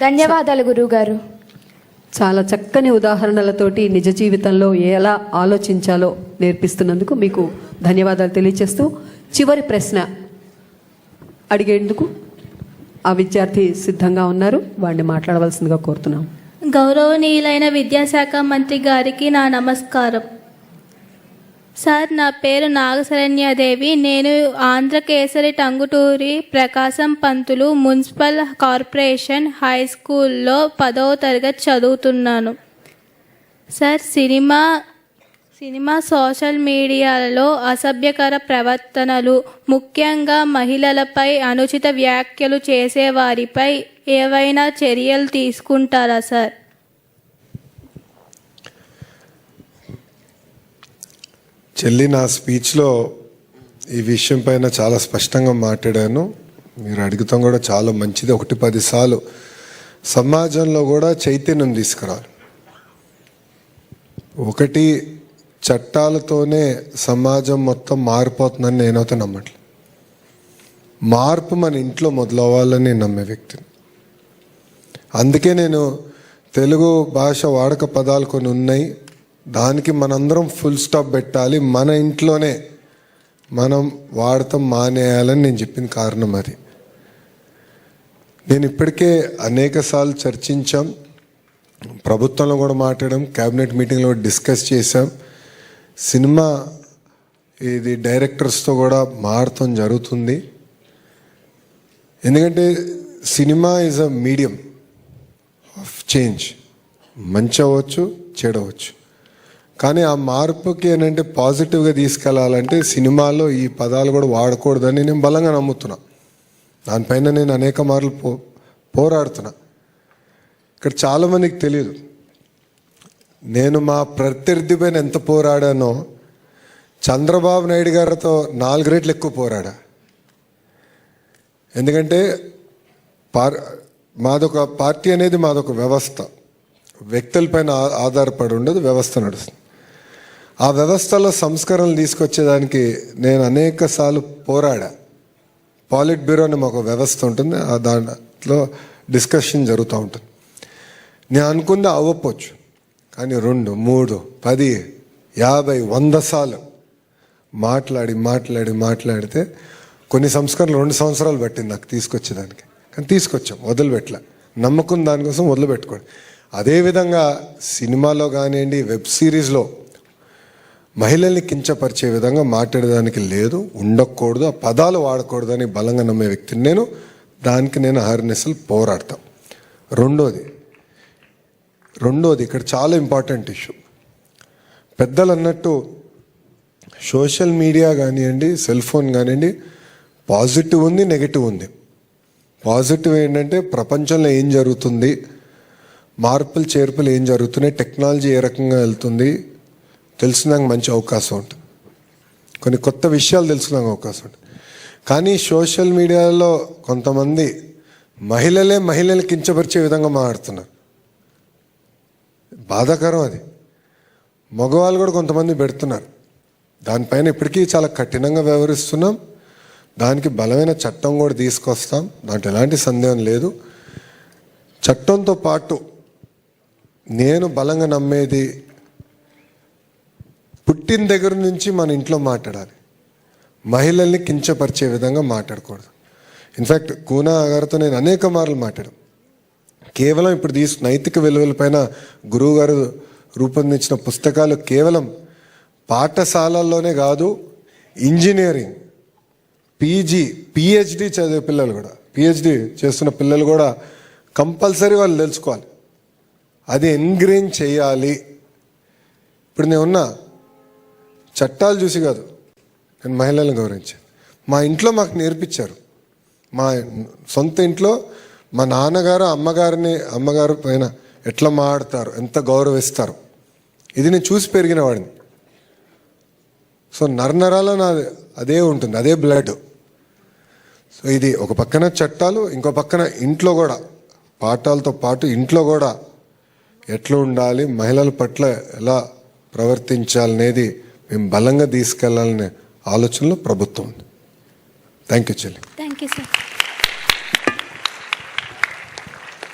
ధన్యవాదాలు గురువుగారు. చాలా చక్కని ఉదాహరణలతోటి నిజ జీవితంలో ఎలా ఆలోచించాలో నేర్పిస్తున్నందుకు మీకు ధన్యవాదాలు తెలియజేస్తూ, చివరి ప్రశ్న అడిగేందుకు ఆ విద్యార్థి సిద్ధంగా ఉన్నారు. వాడిని మాట్లాడవలసిందిగా కోరుతున్నాం. గౌరవనీయులైన విద్యాశాఖ మంత్రి గారికి నా నమస్కారం. సార్, నా పేరు నాగశరణ్యాదేవి. నేను Andhrakesari Tanguturi Prakasam Pantulu municipal corporation high స్కూల్లో 10వ తరగతి చదువుతున్నాను. సార్, సినిమా సోషల్ మీడియాలో అసభ్యకర ప్రవర్తనలు, ముఖ్యంగా మహిళలపై అనుచిత వ్యాఖ్యలు చేసేవారిపై ఏవైనా చర్యలు తీసుకుంటారా సార్? చెల్లి, నా స్పీచ్లో ఈ విషయం పైన చాలా స్పష్టంగా మాట్లాడాను. మీరు అడుగుతాం కూడా చాలా మంచిది. 1-10 సార్లు సమాజంలో కూడా చైతన్యం తీసుకురావాలి. ఒకటి, చట్టాలతోనే సమాజం మొత్తం మారిపోతుందని నేనైతే నమ్మట్లేదు. మార్పు మన ఇంట్లో మొదలవ్వాలని నేను నమ్మే వ్యక్తిని. అందుకే నేను తెలుగు భాష వాడక పదాలు కొన్ని ఉన్నాయి, దానికి మనందరం ఫుల్ స్టాప్ పెట్టాలి, మన ఇంట్లోనే మనం వాడటం మానేయాలని నేను చెప్పిన కారణం అది. నేను ఇప్పటికే అనేక సార్లు చర్చించాం, ప్రభుత్వంలో కూడా మాట్లాడాం, క్యాబినెట్ మీటింగ్లో డిస్కస్ చేశాం. సినిమా ఇది డైరెక్టర్స్తో కూడా మారటం జరుగుతుంది. ఎందుకంటే cinema is a medium of change. మంచి అవ్వచ్చు, చెడవచ్చు. కానీ ఆ మార్పుకి ఏంటంటే పాజిటివ్గా తీసుకెళ్లాలంటే సినిమాలో ఈ పదాలు కూడా వాడకూడదని నేను బలంగా నమ్ముతున్నా. దానిపైన నేను అనేక మార్లు పోరాడుతున్నా. ఇక్కడ చాలామందికి తెలియదు, నేను మా ప్రత్యర్థి పైన ఎంత పోరాడానో చంద్రబాబు నాయుడు గారితో 4 రెట్లు ఎక్కువ పోరాడా. ఎందుకంటే మాదొక పార్టీ అనేది మాదొక వ్యవస్థ, వ్యక్తులపైన ఆధారపడి ఉండదు, వ్యవస్థ నడుస్తుంది. ఆ వ్యవస్థలో సంస్కరణలు తీసుకొచ్చేదానికి నేను అనేక సార్లు పోరాడా. పాలిట్ బ్యూరో అని మాకు వ్యవస్థ ఉంటుంది, దాంట్లో డిస్కషన్ జరుగుతూ ఉంటుంది. నేను అనుకుంది అవ్వకపోవచ్చు, కానీ 2, 3, 10, 50, 100 సార్లు మాట్లాడితే కొన్ని సంస్కరణలు 2 సంవత్సరాలు పట్టింది నాకు తీసుకొచ్చేదానికి. కానీ తీసుకొచ్చాం, వదిలిపెట్టలే. నమ్మకం దానికోసం వదిలిపెట్టుకోండి. అదేవిధంగా సినిమాలో కానివ్వండి, వెబ్ సిరీస్లో మహిళల్ని కించపరిచే విధంగా మాట్లాడేదానికి లేదు, ఉండకూడదు, ఆ పదాలు వాడకూడదని బలంగా నమ్మే వ్యక్తిని నేను. దానికి నేను అహర్నిశలు పోరాడతాం. రెండోది ఇక్కడ చాలా ఇంపార్టెంట్ ఇష్యూ. పెద్దలు అన్నట్టు సోషల్ మీడియా కానివ్వండి, సెల్ ఫోన్ కానివ్వండి, పాజిటివ్ ఉంది, నెగిటివ్ ఉంది. పాజిటివ్ ఏంటంటే ప్రపంచంలో ఏం జరుగుతుంది, మార్పులు చేర్పులు ఏం జరుగుతున్నాయి, టెక్నాలజీ ఏ రకంగా వెళ్తుంది తెలుసుకున్నాక మంచి అవకాశం ఉంటుంది. కొన్ని కొత్త విషయాలు తెలుసుకున్నాక అవకాశం ఉంటుంది. కానీ సోషల్ మీడియాలో కొంతమంది మహిళలు కించపరిచే విధంగా మాట్లాడుతున్నారు. బాధాకరం అది. మగవాళ్ళు కూడా కొంతమంది పెడుతున్నారు. దానిపైన ఇప్పటికీ చాలా కఠినంగా వ్యవహరిస్తున్నాం. దానికి బలమైన చట్టం కూడా తీసుకొస్తాం, దాంట్లో ఎలాంటి సందేహం లేదు. చట్టంతో పాటు నేను బలంగా నమ్మేది, పుట్టిన దగ్గర నుంచి మన ఇంట్లో మాట్లాడాలి, మహిళల్ని కించపరిచే విధంగా మాట్లాడకూడదు. ఇన్ఫ్యాక్ట్ కూనా గారితో నేను అనేక మార్లు మాట్లాడాను. కేవలం ఇప్పుడు నైతిక విలువలపైన గురువు గారు రూపొందించిన పుస్తకాలు కేవలం పాఠశాలల్లోనే కాదు, ఇంజనీరింగ్, పీజీ, పిహెచ్డి చదివే పిల్లలు కూడా, పిహెచ్డి చేస్తున్న పిల్లలు కూడా కంపల్సరీ వాళ్ళు తెలుసుకోవాలి. అది ఎంగ్రేన్ చేయాలి. ఇప్పుడు నేనున్నా చట్టాలు చూసి కాదు, నేను మహిళలను గౌరవించాను. మా ఇంట్లో మాకు నేర్పించారు. మా సొంత ఇంట్లో మా నాన్నగారు అమ్మగారు పైన ఎట్లా మాట్లాడతారు, ఎంత గౌరవిస్తారు, ఇది నేను చూసి పెరిగిన వాడిని. సో నరనరాలో నాది అదే ఉంటుంది, అదే బ్లడ్. సో ఇది ఒక పక్కన చట్టాలు, ఇంకో పక్కన ఇంట్లో కూడా పాఠాలతో పాటు ఇంట్లో కూడా ఎట్లా ఉండాలి, మహిళల పట్ల ఎలా ప్రవర్తించాలనేది మేము బలంగా తీసుకెళ్లాలనే ఆలోచనలో ప్రభుత్వం ఉంది. థ్యాంక్ యూ చెల్లి. Thank you sir.